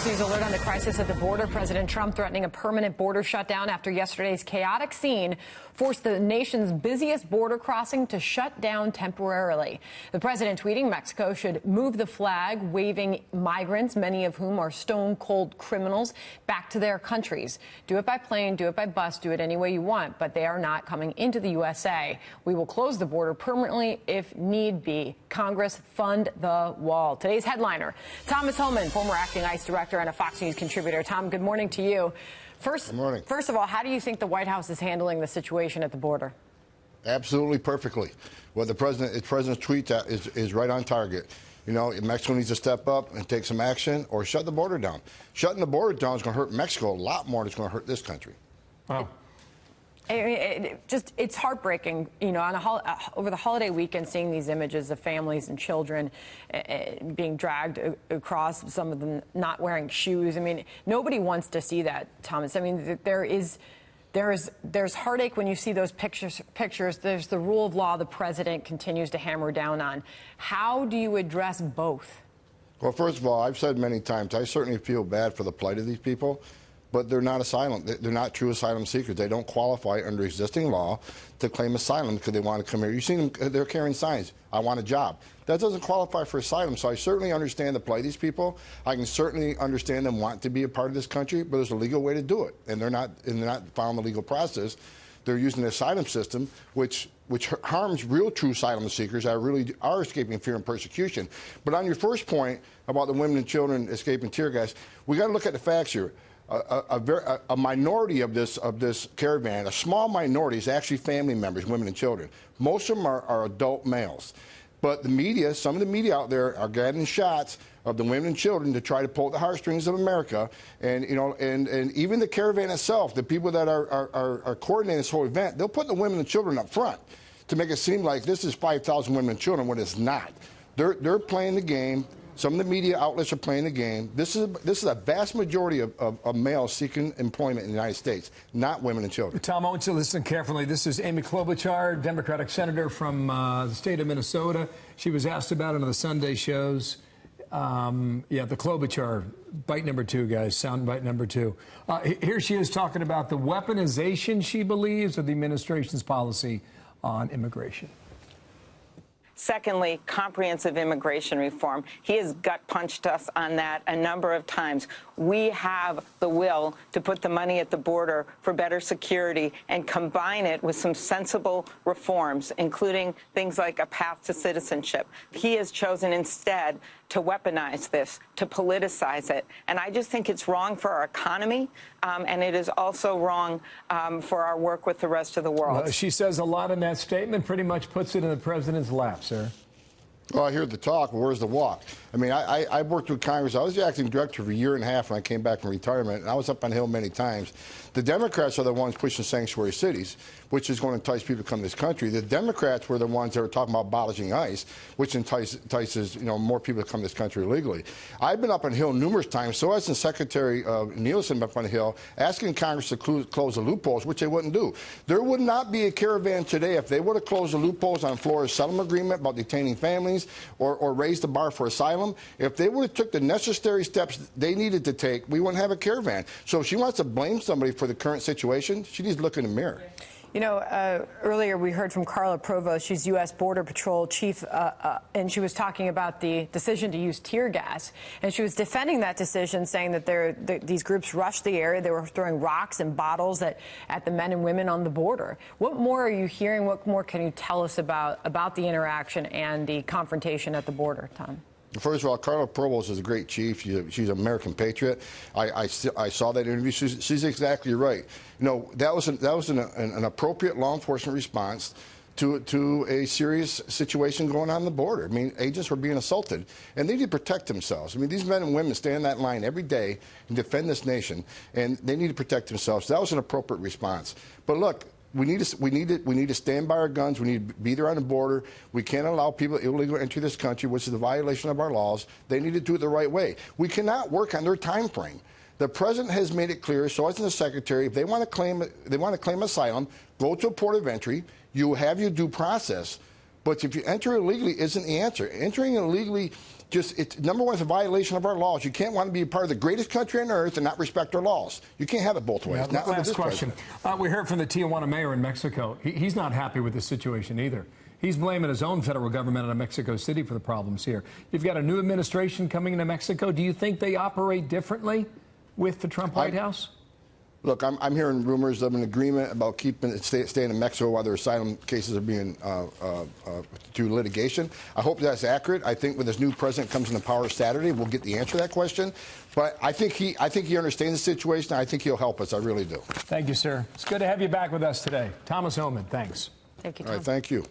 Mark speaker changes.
Speaker 1: Fox News alert on the crisis at the border. President Trump threatening a permanent border shutdown after yesterday's chaotic scene forced the nation's busiest border crossing to shut down temporarily. The president tweeting Mexico should move the flag, waving migrants, many of whom are stone-cold criminals, back to their countries. Do it by plane, do it by bus, do it any way you want, but they are not coming into the USA. We will close the border permanently if need be. Congress fund the wall. Today's headliner, Thomas Homan, former acting ICE director and a Fox News contributor. Tom, good morning to you. Good morning. First of all, how do you think the White House is handling the situation at the border?
Speaker 2: Absolutely perfectly. Well, the president's tweet is right on target. You know, Mexico needs to step up and take some action or shut the border down. Shutting the border down is going to hurt Mexico a lot more than it's going to hurt this country.
Speaker 1: Wow. It's heartbreaking, you know, over the holiday weekend, seeing these images of families and children being dragged across, some of them not wearing shoes. I mean, nobody wants to see that, Thomas. I mean, there's heartache when you see those pictures. There's the rule of law the president continues to hammer down on. How do you address both?
Speaker 2: Well, first of all, I've said many times, I certainly feel bad for the plight of these people. But they're not asylum. They're not true asylum seekers. They don't qualify under existing law to claim asylum because they want to come here. You've seen them, they're carrying signs, I want a job. That doesn't qualify for asylum. So I certainly understand the plight of these people. I can certainly understand them want to be a part of this country, but there's a legal way to do it. And they're not following the legal process. They're using the asylum system, which harms real true asylum seekers that really are escaping fear and persecution. But on your first point about the women and children escaping tear gas, we got to look at the facts here. A minority of this caravan, a small minority, is actually family members, women and children. Most of them are adult males. But the media, some of the media out there are getting shots of the women and children to try to pull at the heartstrings of America. And, you know, and even the caravan itself, the people that are coordinating this whole event, they'll put the women and children up front to make it seem like this is 5,000 women and children when it's not. They're playing the game. Some of the media outlets are playing the game. This is a vast majority of males seeking employment in the United States, not women and children.
Speaker 3: Tom, I want you to listen carefully. This is Amy Klobuchar, Democratic senator from the state of Minnesota. She was asked about it on the Sunday shows. Yeah, the Klobuchar, bite number 2, guys, sound bite number 2. Here she is talking about the weaponization, she believes, of the administration's policy on immigration.
Speaker 4: Secondly, comprehensive immigration reform. He has gut-punched us on that a number of times. We have the will to put the money at the border for better security and combine it with some sensible reforms, including things like a path to citizenship. He has chosen instead to weaponize this, to politicize it. And I just think it's wrong for our economy, and it is also wrong for our work with the rest of the world.
Speaker 3: Well, she says a lot in that statement, pretty much puts it in the president's lap, sir.
Speaker 2: Well, I hear the talk, but where's the walk? I mean, I worked with Congress. I was the acting director for a year and a half when I came back from retirement, and I was up on the Hill many times. The Democrats are the ones pushing sanctuary cities, which is going to entice people to come to this country. The Democrats were the ones that were talking about abolishing ICE, which entices more people to come to this country illegally. I've been up on the Hill numerous times. So has the Secretary Nielsen up on the Hill, asking Congress to close the loopholes, which they wouldn't do. There would not be a caravan today if they would have closed the loopholes on Florida's settlement agreement about detaining families or raised the bar for asylum. If they would have took the necessary steps they needed to take, we wouldn't have a caravan. So if she wants to blame somebody for the current situation, she needs to look in the mirror.
Speaker 1: You know, earlier we heard from Carla Provost. She's U.S. Border Patrol chief, and she was talking about the decision to use tear gas. And she was defending that decision, saying that these groups rushed the area. They were throwing rocks and bottles at the men and women on the border. What more are you hearing? What more can you tell us about the interaction and the confrontation at the border, Tom?
Speaker 2: First of all, Carla Provost is a great chief. She's an American patriot. I saw that interview. She's exactly right. You know, that was an appropriate law enforcement response to a serious situation going on the border. I mean, agents were being assaulted, and they need to protect themselves. I mean, these men and women stand in that line every day and defend this nation, and they need to protect themselves. That was an appropriate response. But look, we need to stand by our guns. We need to be there on the border. We can't allow people illegally to enter this country, which is a violation of our laws. They need to do it the right way. We cannot work on their time frame. The president has made it clear, so has the secretary, if they want to claim asylum, go to a port of entry. You have your due process. But if you enter illegally isn't the answer. Entering illegally it's number one, it's a violation of our laws. You can't want to be a part of the greatest country on earth and not respect our laws. You can't have it both ways.
Speaker 3: Yeah, last question. We heard from the Tijuana mayor in Mexico. He's not happy with this situation either. He's blaming his own federal government out of Mexico City for the problems here. You've got a new administration coming into Mexico. Do you think they operate differently with the Trump White House?
Speaker 2: Look, I'm hearing rumors of an agreement about staying in Mexico while their asylum cases are being through litigation. I hope that's accurate. I think when this new president comes into power Saturday, we'll get the answer to that question. But I think he understands the situation. I think he'll help us. I really do.
Speaker 3: Thank you, sir. It's good to have you back with us today. Thomas Homan, thanks.
Speaker 1: Thank you, Tom.
Speaker 2: All right, thank you.